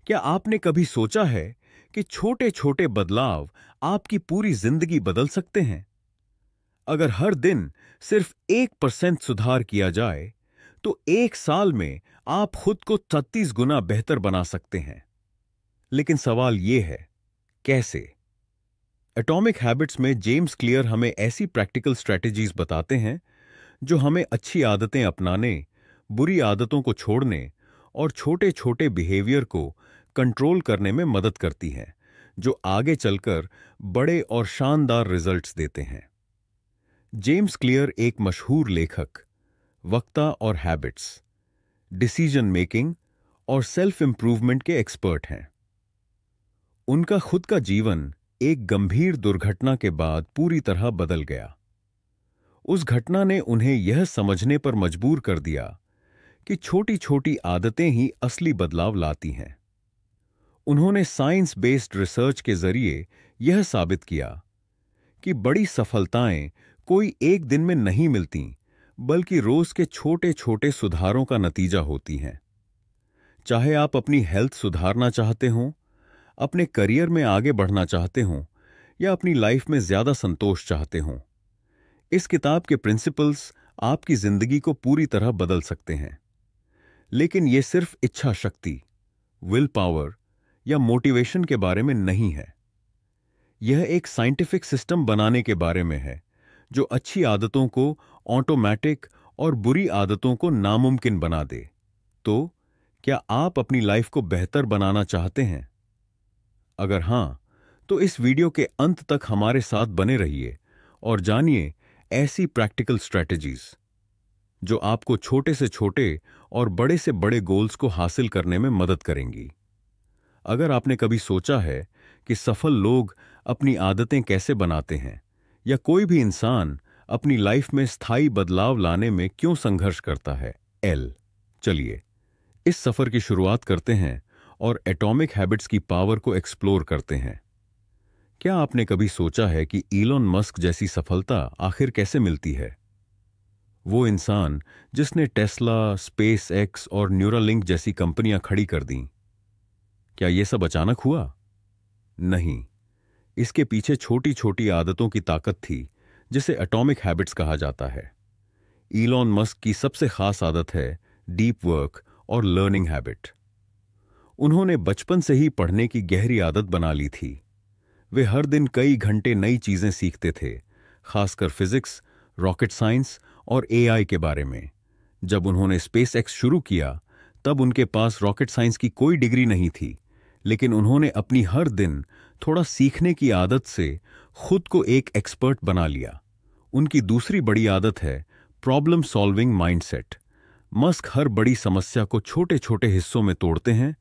क्या आपने कभी सोचा है कि छोटे छोटे बदलाव आपकी पूरी जिंदगी बदल सकते हैं? अगर हर दिन सिर्फ 1% सुधार किया जाए तो एक साल में आप खुद को 36 गुना बेहतर बना सकते हैं। लेकिन सवाल यह है, कैसे? एटॉमिक हैबिट्स में जेम्स क्लियर हमें ऐसी प्रैक्टिकल स्ट्रेटेजीज बताते हैं जो हमें अच्छी आदतें अपनाने, बुरी आदतों को छोड़ने और छोटे छोटे बिहेवियर को कंट्रोल करने में मदद करती हैं, जो आगे चलकर बड़े और शानदार रिजल्ट्स देते हैं। जेम्स क्लियर एक मशहूर लेखक, वक्ता और हैबिट्स, डिसीजन मेकिंग और सेल्फ इंप्रूवमेंट के एक्सपर्ट हैं। उनका खुद का जीवन एक गंभीर दुर्घटना के बाद पूरी तरह बदल गया। उस घटना ने उन्हें यह समझने पर मजबूर कर दिया कि छोटी छोटी आदतें ही असली बदलाव लाती हैं। उन्होंने साइंस बेस्ड रिसर्च के जरिए यह साबित किया कि बड़ी सफलताएं कोई एक दिन में नहीं मिलती, बल्कि रोज के छोटे छोटे सुधारों का नतीजा होती हैं। चाहे आप अपनी हेल्थ सुधारना चाहते हों, अपने करियर में आगे बढ़ना चाहते हों या अपनी लाइफ में ज्यादा संतोष चाहते हों, इस किताब के प्रिंसिपल्स आपकी जिंदगी को पूरी तरह बदल सकते हैं। लेकिन यह सिर्फ इच्छा शक्ति, विल पावर या मोटिवेशन के बारे में नहीं है। यह एक साइंटिफिक सिस्टम बनाने के बारे में है जो अच्छी आदतों को ऑटोमेटिक और बुरी आदतों को नामुमकिन बना दे। तो क्या आप अपनी लाइफ को बेहतर बनाना चाहते हैं? अगर हां, तो इस वीडियो के अंत तक हमारे साथ बने रहिए और जानिए ऐसी प्रैक्टिकल स्ट्रेटजीज जो आपको छोटे से छोटे और बड़े से बड़े गोल्स को हासिल करने में मदद करेंगी। अगर आपने कभी सोचा है कि सफल लोग अपनी आदतें कैसे बनाते हैं या कोई भी इंसान अपनी लाइफ में स्थायी बदलाव लाने में क्यों संघर्ष करता है, चलिए इस सफर की शुरुआत करते हैं और एटॉमिक हैबिट्स की पावर को एक्सप्लोर करते हैं। क्या आपने कभी सोचा है कि इलॉन मस्क जैसी सफलता आखिर कैसे मिलती है? वो इंसान जिसने टेस्ला, स्पेस एक्स और न्यूरालिंक जैसी कंपनियां खड़ी कर दीं, क्या यह सब अचानक हुआ? नहीं, इसके पीछे छोटी छोटी आदतों की ताकत थी, जिसे एटॉमिक हैबिट्स कहा जाता है। इलॉन मस्क की सबसे खास आदत है डीप वर्क और लर्निंग हैबिट। उन्होंने बचपन से ही पढ़ने की गहरी आदत बना ली थी। वे हर दिन कई घंटे नई चीजें सीखते थे, खासकर फिजिक्स, रॉकेट साइंस और एआई के बारे में। जब उन्होंने स्पेस एक्स शुरू किया, तब उनके पास रॉकेट साइंस की कोई डिग्री नहीं थी, लेकिन उन्होंने अपनी हर दिन थोड़ा सीखने की आदत से खुद को एक एक्सपर्ट बना लिया। उनकी दूसरी बड़ी आदत है प्रॉब्लम सॉल्विंग माइंडसेट। मस्क हर बड़ी समस्या को छोटे छोटे हिस्सों में तोड़ते हैं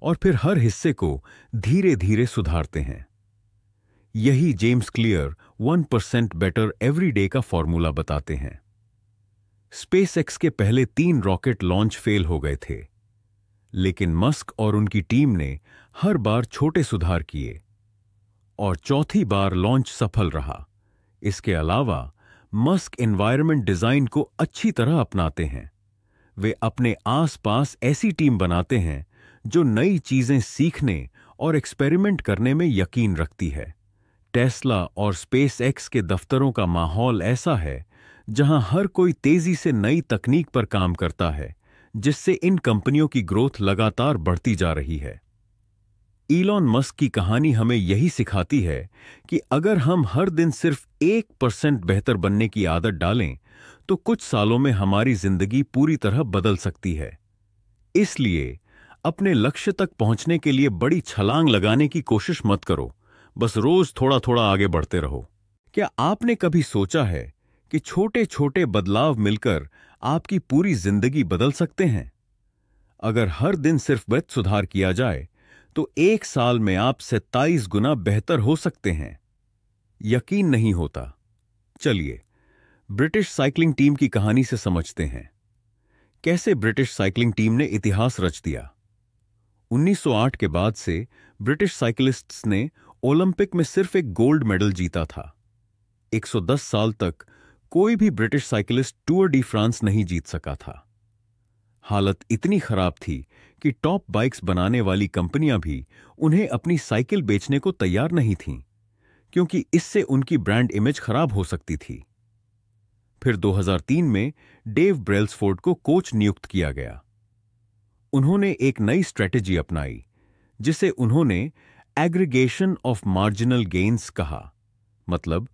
और फिर हर हिस्से को धीरे धीरे सुधारते हैं। यही James clear 1% better every day का फॉर्मूला बताते हैं। स्पेसएक्स के पहले 3 रॉकेट लॉन्च फेल हो गए थे, लेकिन मस्क और उनकी टीम ने हर बार छोटे सुधार किए और चौथी बार लॉन्च सफल रहा। इसके अलावा मस्क एनवायरनमेंट डिजाइन को अच्छी तरह अपनाते हैं। वे अपने आसपास ऐसी टीम बनाते हैं जो नई चीजें सीखने और एक्सपेरिमेंट करने में यकीन रखती है। टेस्ला और स्पेस एक्स के दफ्तरों का माहौल ऐसा है जहां हर कोई तेजी से नई तकनीक पर काम करता है, जिससे इन कंपनियों की ग्रोथ लगातार बढ़ती जा रही है। इलॉन मस्क की कहानी हमें यही सिखाती है कि अगर हम हर दिन सिर्फ 1% बेहतर बनने की आदत डालें, तो कुछ सालों में हमारी जिंदगी पूरी तरह बदल सकती है। इसलिए अपने लक्ष्य तक पहुंचने के लिए बड़ी छलांग लगाने की कोशिश मत करो, बस रोज थोड़ा थोड़ा आगे बढ़ते रहो। क्या आपने कभी सोचा है कि छोटे छोटे बदलाव मिलकर आपकी पूरी जिंदगी बदल सकते हैं? अगर हर दिन सिर्फ वह सुधार किया जाए, तो एक साल में आप 27 गुना बेहतर हो सकते हैं। यकीन नहीं होता? चलिए ब्रिटिश साइकिलिंग टीम की कहानी से समझते हैं। कैसे ब्रिटिश साइकिलिंग टीम ने इतिहास रच दिया। 1908 के बाद से ब्रिटिश साइकिलिस्ट्स ने ओलंपिक में सिर्फ एक गोल्ड मेडल जीता था। 110 साल तक कोई भी British cyclist Tour de France नहीं जीत सका था। हालत इतनी खराब थी कि टॉप बाइक्स बनाने वाली कंपनियां भी उन्हें अपनी साइकिल बेचने को तैयार नहीं थीं, क्योंकि इससे उनकी ब्रांड इमेज खराब हो सकती थी। फिर 2003 में डेव ब्रेल्सफोर्ड को कोच नियुक्त किया गया। उन्होंने एक नई स्ट्रेटेजी अपनाई, जिसे उन्होंने एग्रीगेशन ऑफ मार्जिनल गेन्स कहा। मतलब,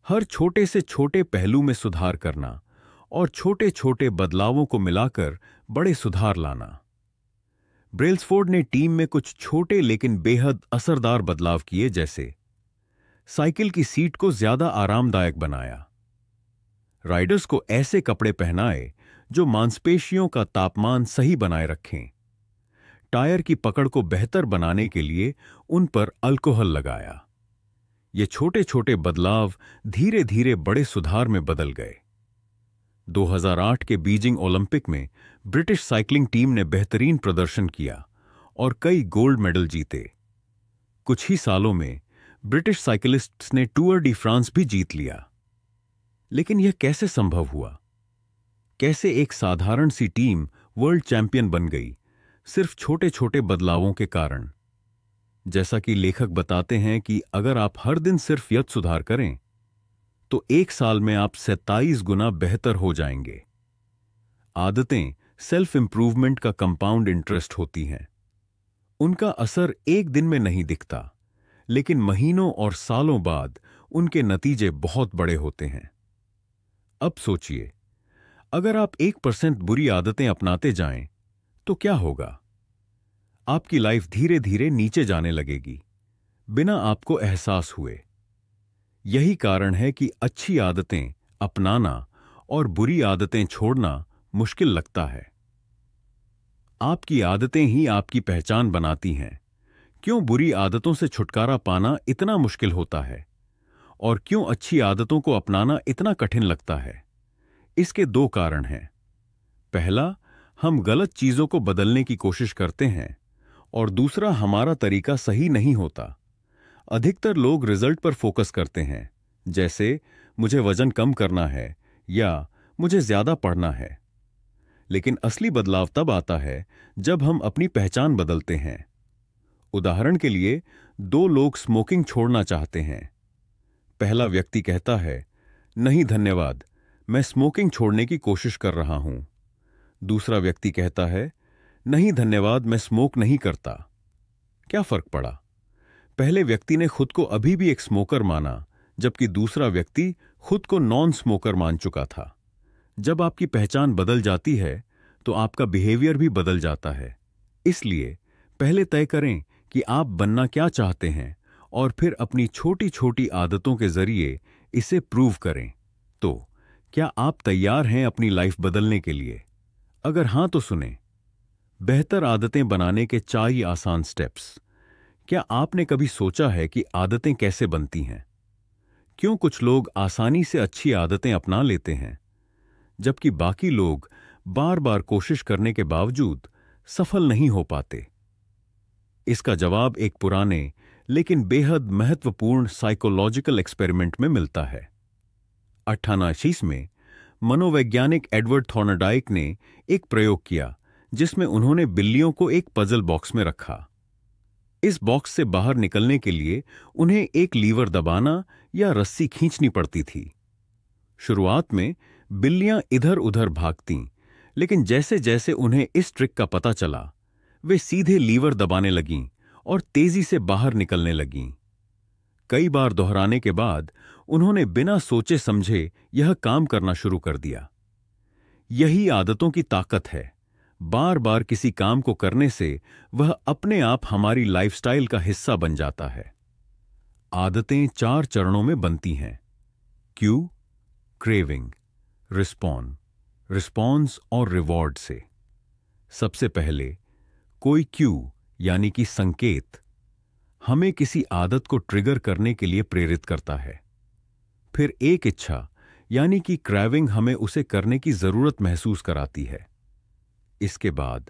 हर छोटे से छोटे पहलू में सुधार करना और छोटे छोटे बदलावों को मिलाकर बड़े सुधार लाना। ब्रेल्सफोर्ड ने टीम में कुछ छोटे लेकिन बेहद असरदार बदलाव किए, जैसे साइकिल की सीट को ज्यादा आरामदायक बनाया, राइडर्स को ऐसे कपड़े पहनाए जो मांसपेशियों का तापमान सही बनाए रखें, टायर की पकड़ को बेहतर बनाने के लिए उन पर अल्कोहल लगाया। ये छोटे छोटे बदलाव धीरे धीरे बड़े सुधार में बदल गए। 2008 के बीजिंग ओलंपिक में ब्रिटिश साइकिलिंग टीम ने बेहतरीन प्रदर्शन किया और कई गोल्ड मेडल जीते। कुछ ही सालों में ब्रिटिश साइकिलिस्ट्स ने टूर डी फ्रांस भी जीत लिया। लेकिन यह कैसे संभव हुआ? कैसे एक साधारण सी टीम वर्ल्ड चैंपियन बन गई, सिर्फ छोटे छोटे बदलावों के कारण? जैसा कि लेखक बताते हैं कि अगर आप हर दिन सिर्फ यह सुधार करें तो एक साल में आप 27 गुना बेहतर हो जाएंगे। आदतें सेल्फ इंप्रूवमेंट का कंपाउंड इंटरेस्ट होती हैं। उनका असर एक दिन में नहीं दिखता, लेकिन महीनों और सालों बाद उनके नतीजे बहुत बड़े होते हैं। अब सोचिए, अगर आप 1% बुरी आदतें अपनाते जाएं, तो क्या होगा? आपकी लाइफ धीरे धीरे नीचे जाने लगेगी, बिना आपको एहसास हुए। यही कारण है कि अच्छी आदतें अपनाना और बुरी आदतें छोड़ना मुश्किल लगता है। आपकी आदतें ही आपकी पहचान बनाती हैं। क्यों बुरी आदतों से छुटकारा पाना इतना मुश्किल होता है और क्यों अच्छी आदतों को अपनाना इतना कठिन लगता है? इसके दो कारण हैं। पहला, हम गलत चीजों को बदलने की कोशिश करते हैं, और दूसरा, हमारा तरीका सही नहीं होता। अधिकतर लोग रिजल्ट पर फोकस करते हैं, जैसे मुझे वजन कम करना है या मुझे ज्यादा पढ़ना है। लेकिन असली बदलाव तब आता है जब हम अपनी पहचान बदलते हैं। उदाहरण के लिए, दो लोग स्मोकिंग छोड़ना चाहते हैं। पहला व्यक्ति कहता है, नहीं धन्यवाद, मैं स्मोकिंग छोड़ने की कोशिश कर रहा हूं। दूसरा व्यक्ति कहता है, नहीं धन्यवाद, मैं स्मोक नहीं करता। क्या फर्क पड़ा? पहले व्यक्ति ने खुद को अभी भी एक स्मोकर माना, जबकि दूसरा व्यक्ति खुद को नॉन स्मोकर मान चुका था। जब आपकी पहचान बदल जाती है तो आपका बिहेवियर भी बदल जाता है। इसलिए पहले तय करें कि आप बनना क्या चाहते हैं और फिर अपनी छोटी छोटी आदतों के जरिए इसे प्रूव करें। तो क्या आप तैयार हैं अपनी लाइफ बदलने के लिए? अगर हां तो सुने, बेहतर आदतें बनाने के 4 आसान स्टेप्स। क्या आपने कभी सोचा है कि आदतें कैसे बनती हैं? क्यों कुछ लोग आसानी से अच्छी आदतें अपना लेते हैं, जबकि बाकी लोग बार बार कोशिश करने के बावजूद सफल नहीं हो पाते? इसका जवाब एक पुराने लेकिन बेहद महत्वपूर्ण साइकोलॉजिकल एक्सपेरिमेंट में मिलता है। 1880 में मनोवैज्ञानिक एडवर्ड थॉर्नडाइक ने एक प्रयोग किया, जिसमें उन्होंने बिल्लियों को एक पजल बॉक्स में रखा। इस बॉक्स से बाहर निकलने के लिए उन्हें एक लीवर दबाना या रस्सी खींचनी पड़ती थी। शुरुआत में बिल्लियां इधर उधर भागतीं, लेकिन जैसे जैसे उन्हें इस ट्रिक का पता चला, वे सीधे लीवर दबाने लगीं और तेजी से बाहर निकलने लगीं। कई बार दोहराने के बाद उन्होंने बिना सोचे समझे यह काम करना शुरू कर दिया। यही आदतों की ताकत है। बार बार किसी काम को करने से वह अपने आप हमारी लाइफस्टाइल का हिस्सा बन जाता है। आदतें 4 चरणों में बनती हैं: क्यू, क्रेविंग, रिस्पॉन्स और रिवॉर्ड से। सबसे पहले कोई क्यू यानी कि संकेत हमें किसी आदत को ट्रिगर करने के लिए प्रेरित करता है। फिर एक इच्छा यानी कि क्रेविंग हमें उसे करने की जरूरत महसूस कराती है। इसके बाद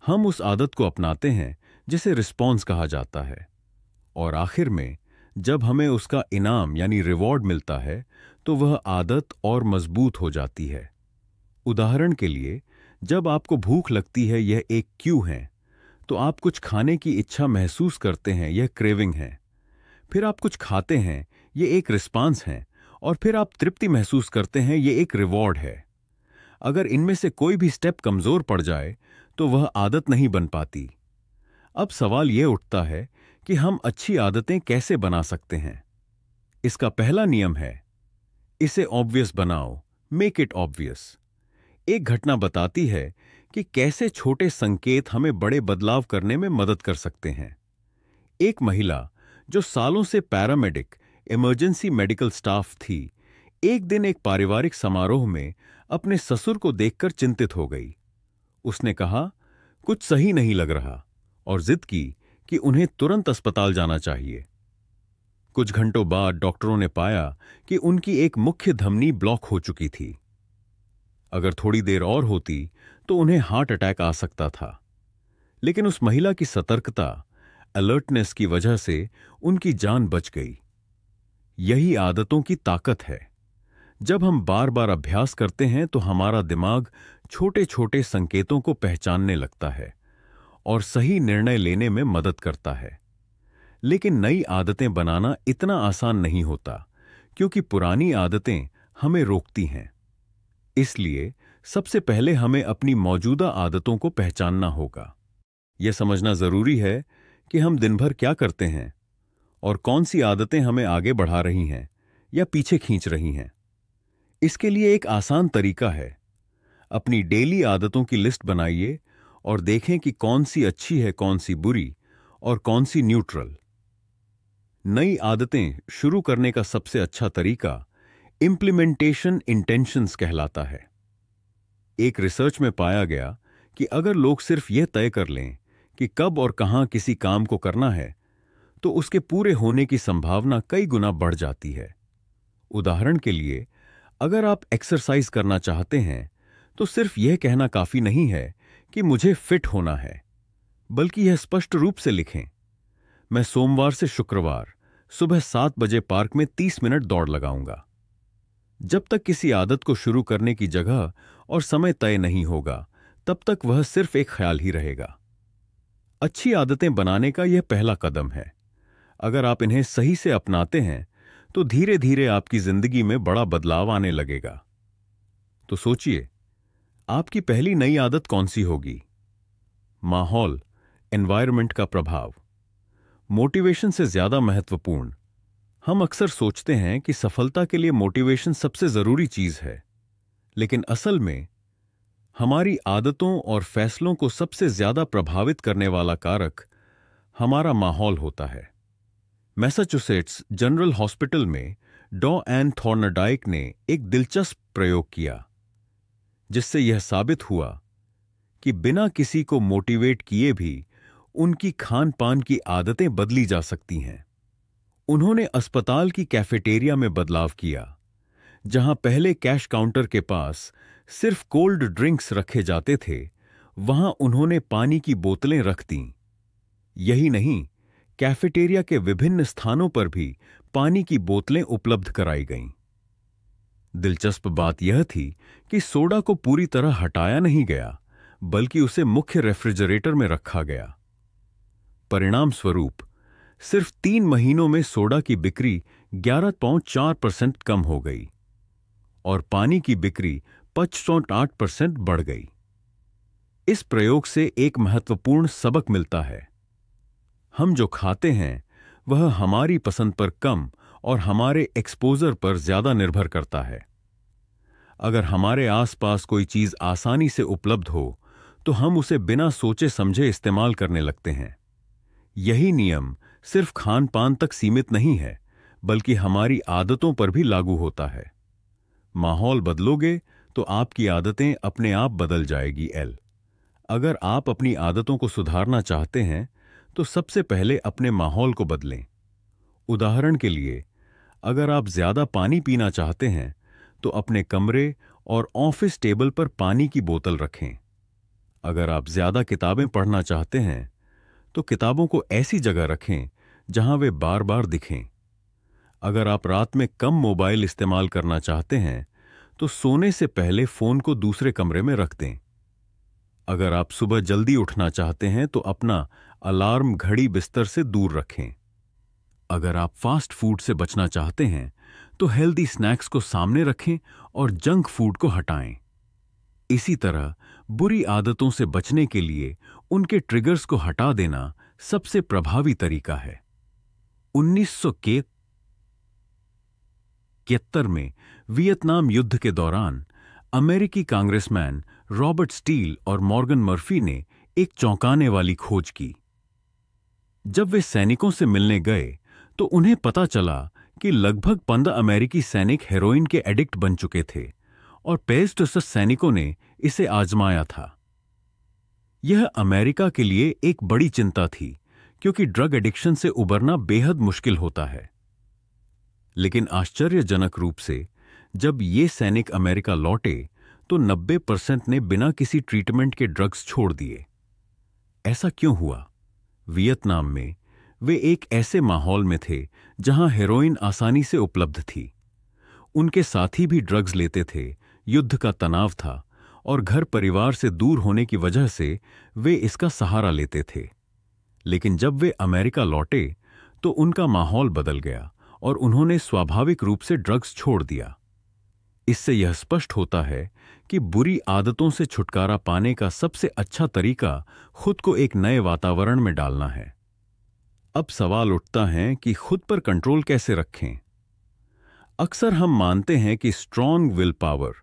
हम उस आदत को अपनाते हैं जिसे रिस्पॉन्स कहा जाता है, और आखिर में जब हमें उसका इनाम यानी रिवॉर्ड मिलता है तो वह आदत और मजबूत हो जाती है। उदाहरण के लिए, जब आपको भूख लगती है, यह एक क्यू है। तो आप कुछ खाने की इच्छा महसूस करते हैं, यह क्रेविंग है। फिर आप कुछ खाते हैं, यह एक रिस्पांस है। और फिर आप तृप्ति महसूस करते हैं, यह एक रिवॉर्ड है। अगर इनमें से कोई भी स्टेप कमजोर पड़ जाए तो वह आदत नहीं बन पाती। अब सवाल यह उठता है कि हम अच्छी आदतें कैसे बना सकते हैं। इसका पहला नियम है, इसे ऑब्वियस बनाओ, मेक इट ऑब्वियस। एक घटना बताती है कि कैसे छोटे संकेत हमें बड़े बदलाव करने में मदद कर सकते हैं। एक महिला जो सालों से पैरामेडिक, इमरजेंसी मेडिकल स्टाफ थी, एक दिन एक पारिवारिक समारोह में अपने ससुर को देखकर चिंतित हो गई। उसने कहा, कुछ सही नहीं लग रहा, और जिद की कि उन्हें तुरंत अस्पताल जाना चाहिए। कुछ घंटों बाद डॉक्टरों ने पाया कि उनकी एक मुख्य धमनी ब्लॉक हो चुकी थी। अगर थोड़ी देर और होती तो उन्हें हार्ट अटैक आ सकता था। लेकिन उस महिला की सतर्कता, अलर्टनेस की वजह से उनकी जान बच गई। यही आदतों की ताकत है। जब हम बार बार अभ्यास करते हैं तो हमारा दिमाग छोटे छोटे संकेतों को पहचानने लगता है और सही निर्णय लेने में मदद करता है। लेकिन नई आदतें बनाना इतना आसान नहीं होता, क्योंकि पुरानी आदतें हमें रोकती हैं। इसलिए सबसे पहले हमें अपनी मौजूदा आदतों को पहचानना होगा। यह समझना जरूरी है कि हम दिन भर क्या करते हैं और कौन सी आदतें हमें आगे बढ़ा रही हैं या पीछे खींच रही हैं। इसके लिए एक आसान तरीका है, अपनी डेली आदतों की लिस्ट बनाइए और देखें कि कौन सी अच्छी है, कौन सी बुरी और कौन सी न्यूट्रल। नई आदतें शुरू करने का सबसे अच्छा तरीका इंप्लीमेंटेशन इंटेंशंस कहलाता है। एक रिसर्च में पाया गया कि अगर लोग सिर्फ यह तय कर लें कि कब और कहां किसी काम को करना है, तो उसके पूरे होने की संभावना कई गुना बढ़ जाती है। उदाहरण के लिए, अगर आप एक्सरसाइज करना चाहते हैं तो सिर्फ यह कहना काफी नहीं है कि मुझे फिट होना है, बल्कि यह स्पष्ट रूप से लिखें, मैं सोमवार से शुक्रवार सुबह 7 बजे पार्क में 30 मिनट दौड़ लगाऊंगा। जब तक किसी आदत को शुरू करने की जगह और समय तय नहीं होगा, तब तक वह सिर्फ एक ख्याल ही रहेगा। अच्छी आदतें बनाने का यह पहला कदम है। अगर आप इन्हें सही से अपनाते हैं तो धीरे धीरे आपकी जिंदगी में बड़ा बदलाव आने लगेगा। तो सोचिए, आपकी पहली नई आदत कौन सी होगी? माहौल, एनवायरनमेंट का प्रभाव मोटिवेशन से ज्यादा महत्वपूर्ण। हम अक्सर सोचते हैं कि सफलता के लिए मोटिवेशन सबसे जरूरी चीज है, लेकिन असल में हमारी आदतों और फैसलों को सबसे ज्यादा प्रभावित करने वाला कारक हमारा माहौल होता है। मैसाचुसेट्स जनरल हॉस्पिटल में डॉ एन थॉर्नडाइक ने एक दिलचस्प प्रयोग किया, जिससे यह साबित हुआ कि बिना किसी को मोटिवेट किए भी उनकी खान पान की आदतें बदली जा सकती हैं। उन्होंने अस्पताल की कैफेटेरिया में बदलाव किया। जहां पहले कैश काउंटर के पास सिर्फ कोल्ड ड्रिंक्स रखे जाते थे, वहां उन्होंने पानी की बोतलें रख दीं। यही नहीं, कैफेटेरिया के विभिन्न स्थानों पर भी पानी की बोतलें उपलब्ध कराई गईं। दिलचस्प बात यह थी कि सोडा को पूरी तरह हटाया नहीं गया, बल्कि उसे मुख्य रेफ्रिजरेटर में रखा गया। परिणाम स्वरूप सिर्फ 3 महीनों में सोडा की बिक्री 11.4% कम हो गई और पानी की बिक्री 5.8% बढ़ गई। इस प्रयोग से एक महत्वपूर्ण सबक मिलता है, हम जो खाते हैं वह हमारी पसंद पर कम और हमारे एक्सपोजर पर ज्यादा निर्भर करता है। अगर हमारे आसपास कोई चीज आसानी से उपलब्ध हो तो हम उसे बिना सोचे समझे इस्तेमाल करने लगते हैं। यही नियम सिर्फ खान पान तक सीमित नहीं है, बल्कि हमारी आदतों पर भी लागू होता है। माहौल बदलोगे तो आपकी आदतें अपने आप बदल जाएगी। अगर आप अपनी आदतों को सुधारना चाहते हैं तो सबसे पहले अपने माहौल को बदलें। उदाहरण के लिए, अगर आप ज्यादा पानी पीना चाहते हैं तो अपने कमरे और ऑफिस टेबल पर पानी की बोतल रखें। अगर आप ज्यादा किताबें पढ़ना चाहते हैं तो किताबों को ऐसी जगह रखें जहां वे बार बार दिखें। अगर आप रात में कम मोबाइल इस्तेमाल करना चाहते हैं तो सोने से पहले फोन को दूसरे कमरे में रख दें। अगर आप सुबह जल्दी उठना चाहते हैं तो अपना अलार्म घड़ी बिस्तर से दूर रखें। अगर आप फास्ट फूड से बचना चाहते हैं तो हेल्दी स्नैक्स को सामने रखें और जंक फूड को हटाएं। इसी तरह बुरी आदतों से बचने के लिए उनके ट्रिगर्स को हटा देना सबसे प्रभावी तरीका है। 1971 में वियतनाम युद्ध के दौरान अमेरिकी कांग्रेसमैन रॉबर्ट स्टील और मॉर्गन मर्फी ने एक चौंकाने वाली खोज की। जब वे सैनिकों से मिलने गए तो उन्हें पता चला कि लगभग 15 अमेरिकी सैनिक हेरोइन के एडिक्ट बन चुके थे और 65 सैनिकों ने इसे आजमाया था। यह अमेरिका के लिए एक बड़ी चिंता थी, क्योंकि ड्रग एडिक्शन से उबरना बेहद मुश्किल होता है। लेकिन आश्चर्यजनक रूप से जब ये सैनिक अमेरिका लौटे तो 90% ने बिना किसी ट्रीटमेंट के ड्रग्स छोड़ दिए। ऐसा क्यों हुआ? वियतनाम में वे एक ऐसे माहौल में थे जहां हेरोइन आसानी से उपलब्ध थी। उनके साथी भी ड्रग्स लेते थे, युद्ध का तनाव था और घर परिवार से दूर होने की वजह से वे इसका सहारा लेते थे। लेकिन जब वे अमेरिका लौटे तो उनका माहौल बदल गया और उन्होंने स्वाभाविक रूप से ड्रग्स छोड़ दिया। इससे यह स्पष्ट होता है कि बुरी आदतों से छुटकारा पाने का सबसे अच्छा तरीका खुद को एक नए वातावरण में डालना है। अब सवाल उठता है कि खुद पर कंट्रोल कैसे रखें। अक्सर हम मानते हैं कि स्ट्रॉन्ग विल पावर,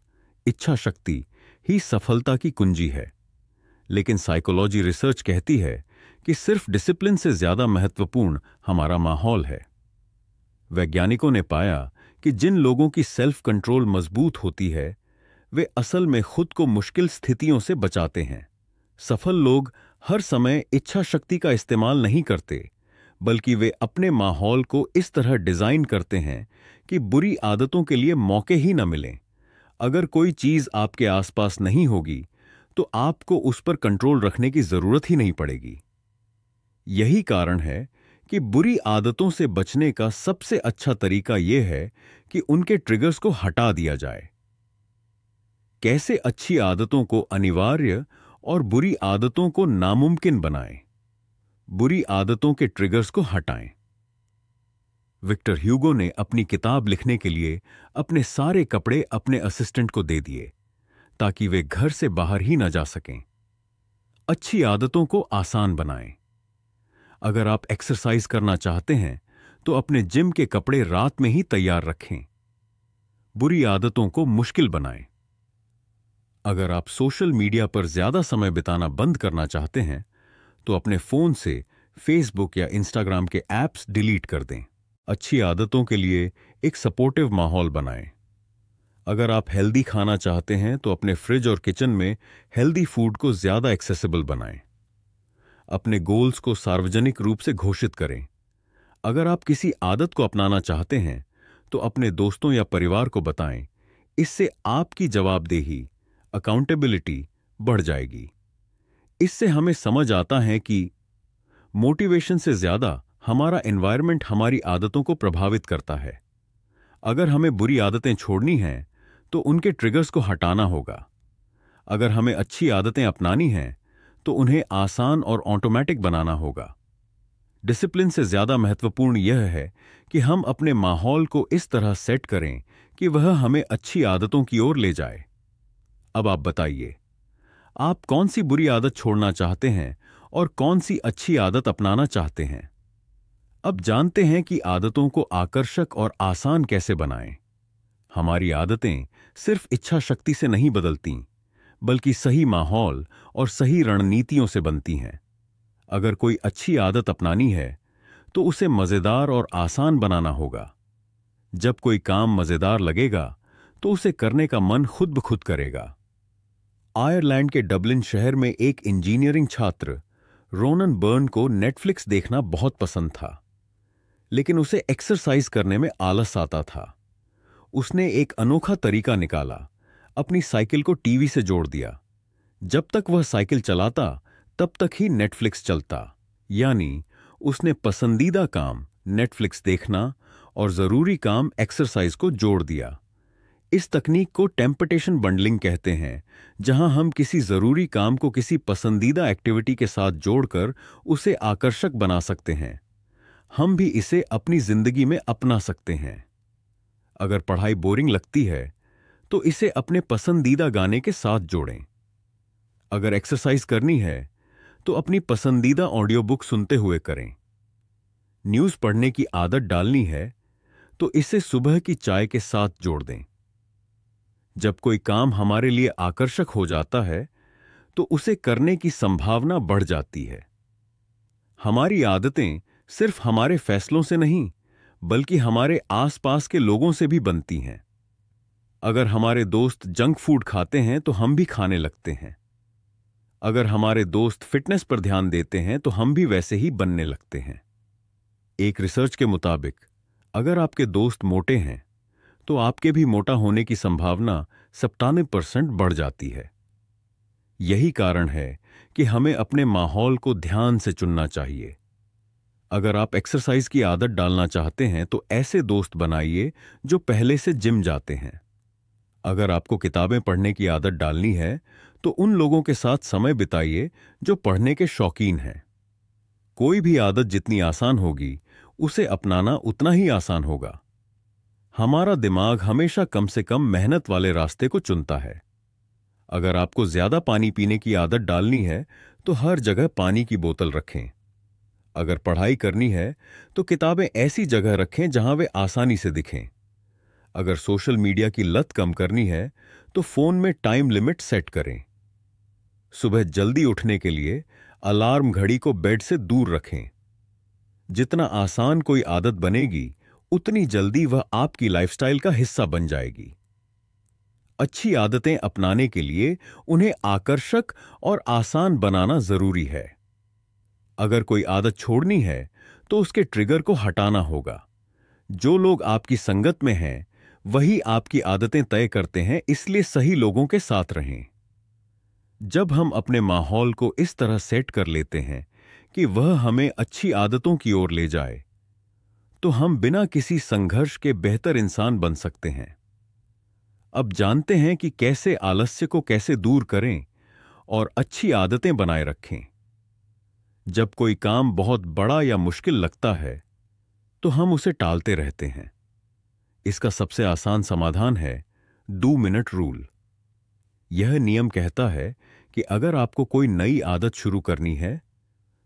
इच्छा शक्ति ही सफलता की कुंजी है। लेकिन साइकोलॉजी रिसर्च कहती है कि सिर्फ डिसिप्लिन से ज्यादा महत्वपूर्ण हमारा माहौल है। वैज्ञानिकों ने पाया कि जिन लोगों की सेल्फ कंट्रोल मजबूत होती है वे असल में खुद को मुश्किल स्थितियों से बचाते हैं। सफल लोग हर समय इच्छा शक्ति का इस्तेमाल नहीं करते, बल्कि वे अपने माहौल को इस तरह डिजाइन करते हैं कि बुरी आदतों के लिए मौके ही न मिलें। अगर कोई चीज आपके आसपास नहीं होगी तो आपको उस पर कंट्रोल रखने की जरूरत ही नहीं पड़ेगी। यही कारण है कि बुरी आदतों से बचने का सबसे अच्छा तरीका यह है कि उनके ट्रिगर्स को हटा दिया जाए। कैसे अच्छी आदतों को अनिवार्य और बुरी आदतों को नामुमकिन बनाएं? बुरी आदतों के ट्रिगर्स को हटाएं। विक्टर ह्यूगो ने अपनी किताब लिखने के लिए अपने सारे कपड़े अपने असिस्टेंट को दे दिए ताकि वे घर से बाहर ही न जा सकें। अच्छी आदतों को आसान बनाएं। अगर आप एक्सरसाइज करना चाहते हैं तो अपने जिम के कपड़े रात में ही तैयार रखें। बुरी आदतों को मुश्किल बनाएं। अगर आप सोशल मीडिया पर ज्यादा समय बिताना बंद करना चाहते हैं तो अपने फोन से फेसबुक या इंस्टाग्राम के ऐप्स डिलीट कर दें। अच्छी आदतों के लिए एक सपोर्टिव माहौल बनाएं। अगर आप हेल्दी खाना चाहते हैं तो अपने फ्रिज और किचन में हेल्दी फूड को ज्यादा एक्सेसिबल बनाएं। अपने गोल्स को सार्वजनिक रूप से घोषित करें। अगर आप किसी आदत को अपनाना चाहते हैं तो अपने दोस्तों या परिवार को बताएं। इससे आपकी जवाबदेही, अकाउंटेबिलिटी बढ़ जाएगी। इससे हमें समझ आता है कि मोटिवेशन से ज्यादा हमारा एनवायरनमेंट हमारी आदतों को प्रभावित करता है। अगर हमें बुरी आदतें छोड़नी हैं तो उनके ट्रिगर्स को हटाना होगा। अगर हमें अच्छी आदतें अपनानी हैं तो उन्हें आसान और ऑटोमेटिक बनाना होगा। डिसिप्लिन से ज्यादा महत्वपूर्ण यह है कि हम अपने माहौल को इस तरह सेट करें कि वह हमें अच्छी आदतों की ओर ले जाए। अब आप बताइए, आप कौन सी बुरी आदत छोड़ना चाहते हैं और कौन सी अच्छी आदत अपनाना चाहते हैं? अब जानते हैं कि आदतों को आकर्षक और आसान कैसे बनाएं। हमारी आदतें सिर्फ इच्छा शक्ति से नहीं बदलती, बल्कि सही माहौल और सही रणनीतियों से बनती हैं। अगर कोई अच्छी आदत अपनानी है तो उसे मजेदार और आसान बनाना होगा। जब कोई काम मजेदार लगेगा तो उसे करने का मन खुद ब खुद करेगा। आयरलैंड के डबलिन शहर में एक इंजीनियरिंग छात्र रोनन बर्न को नेटफ्लिक्स देखना बहुत पसंद था, लेकिन उसे एक्सरसाइज करने में आलस आता था। उसने एक अनोखा तरीका निकाला, अपनी साइकिल को टीवी से जोड़ दिया। जब तक वह साइकिल चलाता तब तक ही नेटफ्लिक्स चलता। यानी उसने पसंदीदा काम नेटफ्लिक्स देखना और जरूरी काम एक्सरसाइज को जोड़ दिया। इस तकनीक को टेम्पटेशन बंडलिंग कहते हैं, जहां हम किसी जरूरी काम को किसी पसंदीदा एक्टिविटी के साथ जोड़कर उसे आकर्षक बना सकते हैं। हम भी इसे अपनी जिंदगी में अपना सकते हैं। अगर पढ़ाई बोरिंग लगती है तो इसे अपने पसंदीदा गाने के साथ जोड़ें। अगर एक्सरसाइज करनी है तो अपनी पसंदीदा ऑडियो बुक सुनते हुए करें। न्यूज़ पढ़ने की आदत डालनी है तो इसे सुबह की चाय के साथ जोड़ दें। जब कोई काम हमारे लिए आकर्षक हो जाता है तो उसे करने की संभावना बढ़ जाती है। हमारी आदतें सिर्फ हमारे फैसलों से नहीं, बल्कि हमारे आसपास के लोगों से भी बनती हैं। अगर हमारे दोस्त जंक फूड खाते हैं तो हम भी खाने लगते हैं। अगर हमारे दोस्त फिटनेस पर ध्यान देते हैं तो हम भी वैसे ही बनने लगते हैं। एक रिसर्च के मुताबिक अगर आपके दोस्त मोटे हैं तो आपके भी मोटा होने की संभावना 97% बढ़ जाती है। यही कारण है कि हमें अपने माहौल को ध्यान से चुनना चाहिए। अगर आप एक्सरसाइज की आदत डालना चाहते हैं तो ऐसे दोस्त बनाइए जो पहले से जिम जाते हैं। अगर आपको किताबें पढ़ने की आदत डालनी है तो उन लोगों के साथ समय बिताइए जो पढ़ने के शौकीन हैं। कोई भी आदत जितनी आसान होगी, उसे अपनाना उतना ही आसान होगा। हमारा दिमाग हमेशा कम से कम मेहनत वाले रास्ते को चुनता है। अगर आपको ज्यादा पानी पीने की आदत डालनी है तो हर जगह पानी की बोतल रखें। अगर पढ़ाई करनी है तो किताबें ऐसी जगह रखें जहां वे आसानी से दिखें। अगर सोशल मीडिया की लत कम करनी है तो फोन में टाइम लिमिट सेट करें। सुबह जल्दी उठने के लिए अलार्म घड़ी को बेड से दूर रखें। जितना आसान कोई आदत बनेगी, उतनी जल्दी वह आपकी लाइफस्टाइल का हिस्सा बन जाएगी। अच्छी आदतें अपनाने के लिए उन्हें आकर्षक और आसान बनाना जरूरी है। अगर कोई आदत छोड़नी है तो उसके ट्रिगर को हटाना होगा। जो लोग आपकी संगत में हैं, वही आपकी आदतें तय करते हैं, इसलिए सही लोगों के साथ रहें। जब हम अपने माहौल को इस तरह सेट कर लेते हैं कि वह हमें अच्छी आदतों की ओर ले जाए, तो हम बिना किसी संघर्ष के बेहतर इंसान बन सकते हैं। अब जानते हैं कि कैसे आलस्य को कैसे दूर करें और अच्छी आदतें बनाए रखें। जब कोई काम बहुत बड़ा या मुश्किल लगता है तो हम उसे टालते रहते हैं। इसका सबसे आसान समाधान है 2 मिनट रूल। यह नियम कहता है कि अगर आपको कोई नई आदत शुरू करनी है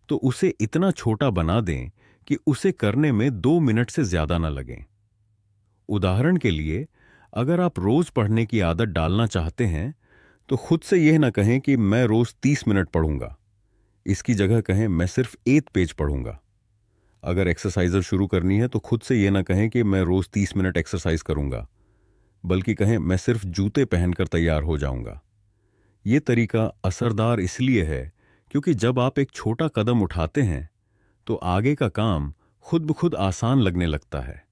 तो उसे इतना छोटा बना दें कि उसे करने में 2 मिनट से ज्यादा न लगें। उदाहरण के लिए, अगर आप रोज पढ़ने की आदत डालना चाहते हैं तो खुद से यह ना कहें कि मैं रोज 30 मिनट पढ़ूंगा। इसकी जगह कहें मैं सिर्फ 1 पेज पढ़ूंगा। अगर एक्सरसाइजर शुरू करनी है तो खुद से यह ना कहें कि मैं रोज 30 मिनट एक्सरसाइज करूंगा, बल्कि कहें मैं सिर्फ जूते पहनकर तैयार हो जाऊंगा। यह तरीका असरदार इसलिए है क्योंकि जब आप एक छोटा कदम उठाते हैं तो आगे का काम खुद ब खुद आसान लगने लगता है।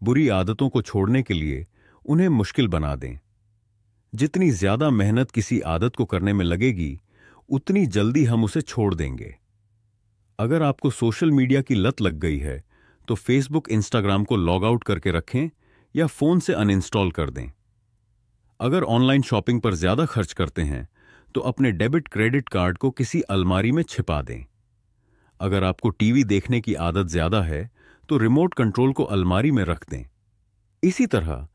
बुरी आदतों को छोड़ने के लिए उन्हें मुश्किल बना दें। जितनी ज्यादा मेहनत किसी आदत को करने में लगेगी, उतनी जल्दी हम उसे छोड़ देंगे। अगर आपको सोशल मीडिया की लत लग गई है तो फेसबुक, इंस्टाग्राम को लॉग आउट करके रखें या फोन से अनइंस्टॉल कर दें। अगर ऑनलाइन शॉपिंग पर ज्यादा खर्च करते हैं तो अपने डेबिट क्रेडिट कार्ड को किसी अलमारी में छिपा दें। अगर आपको टीवी देखने की आदत ज्यादा है तो रिमोट कंट्रोल को अलमारी में रख दें। इसी तरह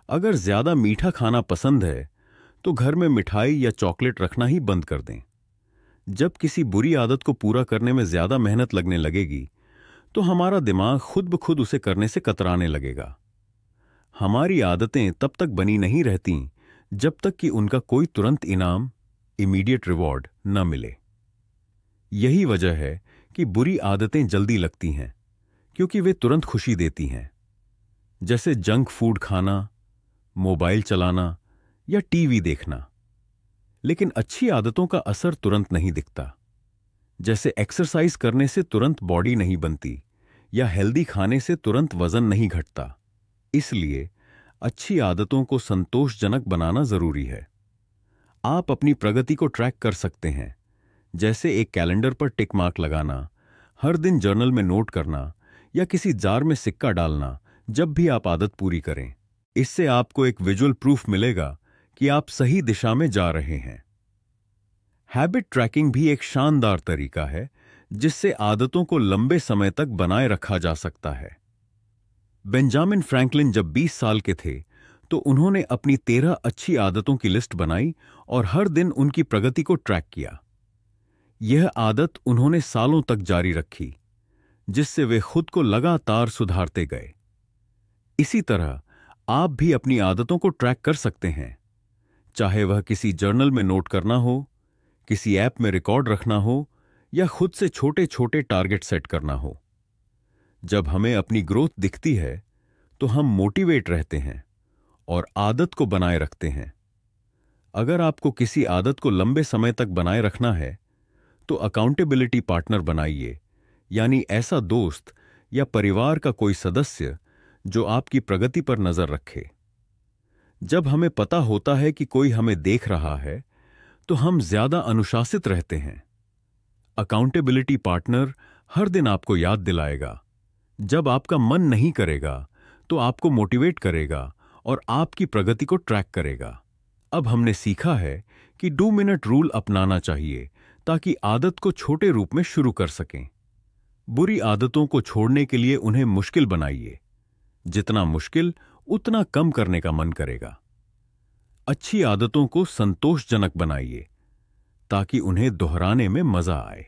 अगर ज्यादा मीठा खाना पसंद है तो घर में मिठाई या चॉकलेट रखना ही बंद कर दें। जब किसी बुरी आदत को पूरा करने में ज्यादा मेहनत लगने लगेगी तो हमारा दिमाग खुद ब खुद उसे करने से कतराने लगेगा। हमारी आदतें तब तक बनी नहीं रहती जब तक कि उनका कोई तुरंत इनाम, इमीडिएट रिवॉर्ड न मिले। यही वजह है कि बुरी आदतें जल्दी लगती हैं, क्योंकि वे तुरंत खुशी देती हैं, जैसे जंक फूड खाना, मोबाइल चलाना या टीवी देखना। लेकिन अच्छी आदतों का असर तुरंत नहीं दिखता। जैसे एक्सरसाइज करने से तुरंत बॉडी नहीं बनती या हेल्दी खाने से तुरंत वजन नहीं घटता। इसलिए अच्छी आदतों को संतोषजनक बनाना जरूरी है। आप अपनी प्रगति को ट्रैक कर सकते हैं, जैसे एक कैलेंडर पर टिक मार्क लगाना, हर दिन जर्नल में नोट करना या किसी जार में सिक्का डालना जब भी आप आदत पूरी करें। इससे आपको एक विजुअल प्रूफ मिलेगा कि आप सही दिशा में जा रहे हैं। हैबिट ट्रैकिंग भी एक शानदार तरीका है जिससे आदतों को लंबे समय तक बनाए रखा जा सकता है। बेंजामिन फ्रैंकलिन जब 20 साल के थे तो उन्होंने अपनी 13 अच्छी आदतों की लिस्ट बनाई और हर दिन उनकी प्रगति को ट्रैक किया। यह आदत उन्होंने सालों तक जारी रखी, जिससे वे खुद को लगातार सुधारते गए। इसी तरह आप भी अपनी आदतों को ट्रैक कर सकते हैं, चाहे वह किसी जर्नल में नोट करना हो, किसी ऐप में रिकॉर्ड रखना हो या खुद से छोटे छोटे टारगेट सेट करना हो। जब हमें अपनी ग्रोथ दिखती है तो हम मोटिवेट रहते हैं और आदत को बनाए रखते हैं। अगर आपको किसी आदत को लंबे समय तक बनाए रखना है तो अकाउंटेबिलिटी पार्टनर बनाइए, यानी ऐसा दोस्त या परिवार का कोई सदस्य जो आपकी प्रगति पर नजर रखे। जब हमें पता होता है कि कोई हमें देख रहा है तो हम ज्यादा अनुशासित रहते हैं। अकाउंटेबिलिटी पार्टनर हर दिन आपको याद दिलाएगा। जब आपका मन नहीं करेगा तो आपको मोटिवेट करेगा और आपकी प्रगति को ट्रैक करेगा। अब हमने सीखा है कि 2 मिनट रूल अपनाना चाहिए ताकि आदत को छोटे रूप में शुरू कर सकें। बुरी आदतों को छोड़ने के लिए उन्हें मुश्किल बनाइए। जितना मुश्किल उतना कम करने का मन करेगा। अच्छी आदतों को संतोषजनक बनाइए ताकि उन्हें दोहराने में मजा आए।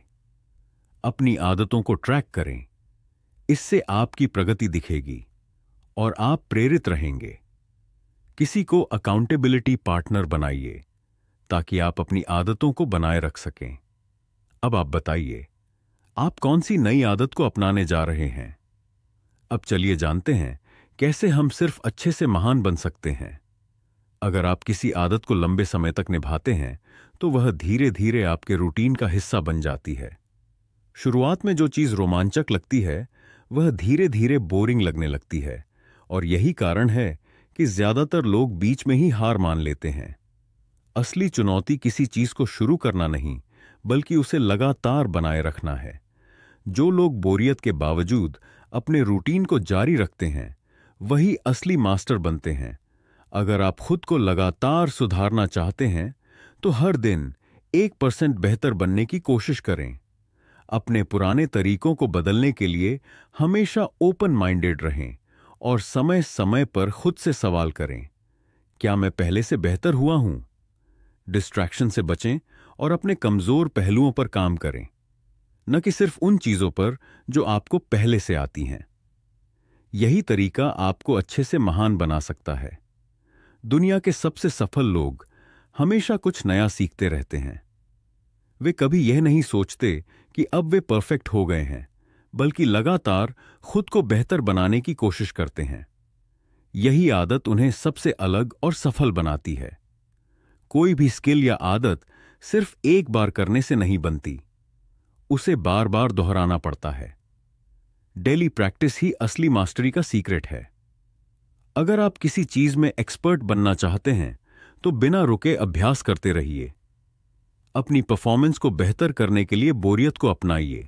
अपनी आदतों को ट्रैक करें, इससे आपकी प्रगति दिखेगी और आप प्रेरित रहेंगे। किसी को अकाउंटेबिलिटी पार्टनर बनाइए ताकि आप अपनी आदतों को बनाए रख सकें। अब आप बताइए, आप कौन सी नई आदत को अपनाने जा रहे हैं? अब चलिए जानते हैं कैसे हम सिर्फ अच्छे से महान बन सकते हैं। अगर आप किसी आदत को लंबे समय तक निभाते हैं तो वह धीरे धीरे आपके रूटीन का हिस्सा बन जाती है। शुरुआत में जो चीज रोमांचक लगती है वह धीरे धीरे बोरिंग लगने लगती है और यही कारण है कि ज्यादातर लोग बीच में ही हार मान लेते हैं। असली चुनौती किसी चीज को शुरू करना नहीं बल्कि उसे लगातार बनाए रखना है। जो लोग बोरियत के बावजूद अपने रूटीन को जारी रखते हैं वही असली मास्टर बनते हैं। अगर आप खुद को लगातार सुधारना चाहते हैं तो हर दिन 1% बेहतर बनने की कोशिश करें। अपने पुराने तरीकों को बदलने के लिए हमेशा ओपन माइंडेड रहें और समय समय पर खुद से सवाल करें, क्या मैं पहले से बेहतर हुआ हूं? डिस्ट्रैक्शन से बचें और अपने कमजोर पहलुओं पर काम करें, न कि सिर्फ उन चीजों पर जो आपको पहले से आती हैं। यही तरीका आपको अच्छे से महान बना सकता है। दुनिया के सबसे सफल लोग हमेशा कुछ नया सीखते रहते हैं। वे कभी यह नहीं सोचते कि अब वे परफेक्ट हो गए हैं, बल्कि लगातार खुद को बेहतर बनाने की कोशिश करते हैं। यही आदत उन्हें सबसे अलग और सफल बनाती है। कोई भी स्किल या आदत सिर्फ एक बार करने से नहीं बनती, उसे बार बार दोहराना पड़ता है। डेली प्रैक्टिस ही असली मास्टरी का सीक्रेट है। अगर आप किसी चीज में एक्सपर्ट बनना चाहते हैं तो बिना रुके अभ्यास करते रहिए। अपनी परफॉर्मेंस को बेहतर करने के लिए बोरियत को अपनाइए।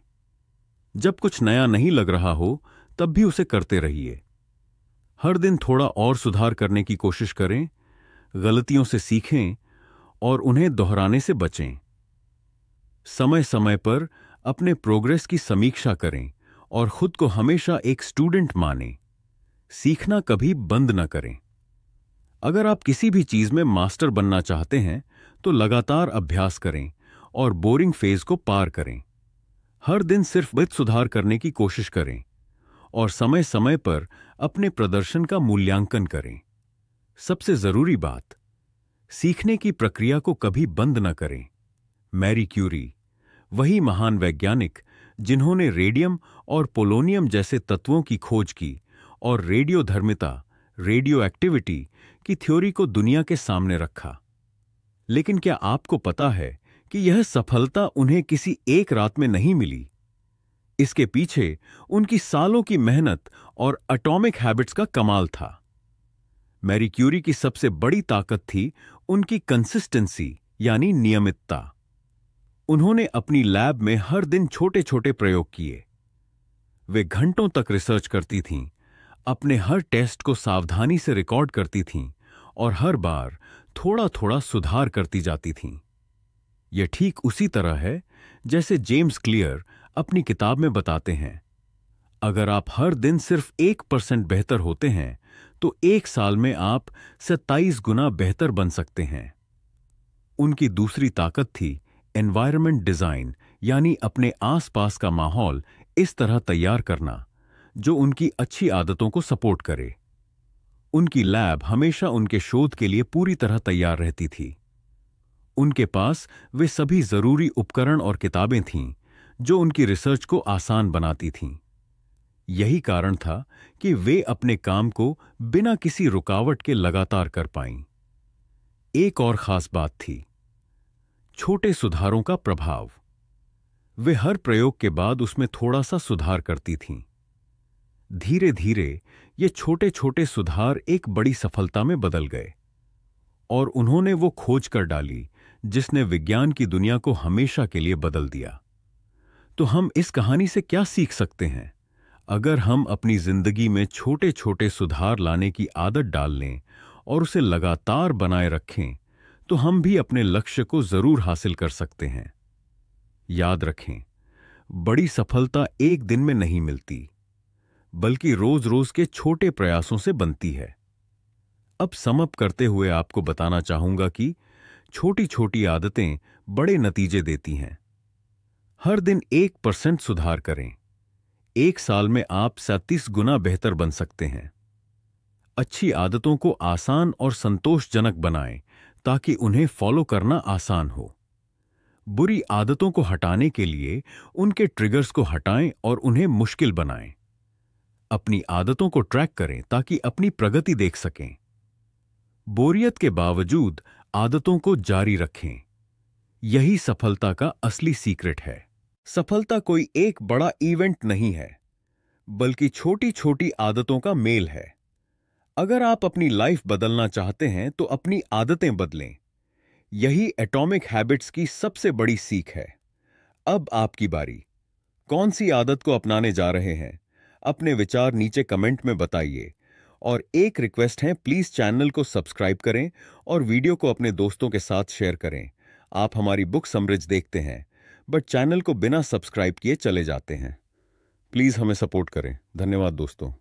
जब कुछ नया नहीं लग रहा हो तब भी उसे करते रहिए। हर दिन थोड़ा और सुधार करने की कोशिश करें, गलतियों से सीखें और उन्हें दोहराने से बचें। समय समय पर अपने प्रोग्रेस की समीक्षा करें और खुद को हमेशा एक स्टूडेंट मानें। सीखना कभी बंद न करें। अगर आप किसी भी चीज में मास्टर बनना चाहते हैं तो लगातार अभ्यास करें और बोरिंग फेज को पार करें। हर दिन सिर्फ वित्त सुधार करने की कोशिश करें और समय समय पर अपने प्रदर्शन का मूल्यांकन करें। सबसे जरूरी बात, सीखने की प्रक्रिया को कभी बंद न करें। मैरी क्यूरी, वही महान वैज्ञानिक जिन्होंने रेडियम और पोलोनियम जैसे तत्वों की खोज की और रेडियोधर्मिता, रेडियो एक्टिविटी की थ्योरी को दुनिया के सामने रखा। लेकिन क्या आपको पता है कि यह सफलता उन्हें किसी एक रात में नहीं मिली? इसके पीछे उनकी सालों की मेहनत और एटॉमिक हैबिट्स का कमाल था। मैरी क्यूरी की सबसे बड़ी ताकत थी उनकी कंसिस्टेंसी, यानी नियमितता। उन्होंने अपनी लैब में हर दिन छोटे छोटे प्रयोग किए। वे घंटों तक रिसर्च करती थीं, अपने हर टेस्ट को सावधानी से रिकॉर्ड करती थीं और हर बार थोड़ा थोड़ा सुधार करती जाती थीं। यह ठीक उसी तरह है जैसे जेम्स क्लियर अपनी किताब में बताते हैं, अगर आप हर दिन सिर्फ 1% बेहतर होते हैं तो 1 साल में आप 27 गुना बेहतर बन सकते हैं। उनकी दूसरी ताकत थी एनवायरनमेंट डिजाइन, यानी अपने आसपास का माहौल इस तरह तैयार करना जो उनकी अच्छी आदतों को सपोर्ट करे। उनकी लैब हमेशा उनके शोध के लिए पूरी तरह तैयार रहती थी। उनके पास वे सभी जरूरी उपकरण और किताबें थीं जो उनकी रिसर्च को आसान बनाती थीं। यही कारण था कि वे अपने काम को बिना किसी रुकावट के लगातार कर पाईं। एक और खास बात थी, छोटे सुधारों का प्रभाव। वे हर प्रयोग के बाद उसमें थोड़ा सा सुधार करती थीं। धीरे धीरे ये छोटे छोटे सुधार एक बड़ी सफलता में बदल गए और उन्होंने वो खोज कर डाली जिसने विज्ञान की दुनिया को हमेशा के लिए बदल दिया। तो हम इस कहानी से क्या सीख सकते हैं? अगर हम अपनी जिंदगी में छोटे छोटे सुधार लाने की आदत डाल लें और उसे लगातार बनाए रखें तो हम भी अपने लक्ष्य को जरूर हासिल कर सकते हैं। याद रखें, बड़ी सफलता एक दिन में नहीं मिलती, बल्कि रोज रोज के छोटे प्रयासों से बनती है। अब सम अप करते हुए आपको बताना चाहूंगा कि छोटी छोटी आदतें बड़े नतीजे देती हैं। हर दिन 1% सुधार करें, 1 साल में आप 37 गुना बेहतर बन सकते हैं। अच्छी आदतों को आसान और संतोषजनक बनाएं ताकि उन्हें फॉलो करना आसान हो। बुरी आदतों को हटाने के लिए उनके ट्रिगर्स को हटाएं और उन्हें मुश्किल बनाएं। अपनी आदतों को ट्रैक करें ताकि अपनी प्रगति देख सकें। बोरियत के बावजूद आदतों को जारी रखें। यही सफलता का असली सीक्रेट है। सफलता कोई एक बड़ा इवेंट नहीं है, बल्कि छोटी छोटी आदतों का मेल है। अगर आप अपनी लाइफ बदलना चाहते हैं तो अपनी आदतें बदलें। यही एटॉमिक हैबिट्स की सबसे बड़ी सीख है। अब आपकी बारी। कौन सी आदत को अपनाने जा रहे हैं? अपने विचार नीचे कमेंट में बताइए। और एक रिक्वेस्ट है, प्लीज चैनल को सब्सक्राइब करें और वीडियो को अपने दोस्तों के साथ शेयर करें। आप हमारी बुक समरिज देखते हैं बट चैनल को बिना सब्सक्राइब किए चले जाते हैं। प्लीज हमें सपोर्ट करें। धन्यवाद दोस्तों।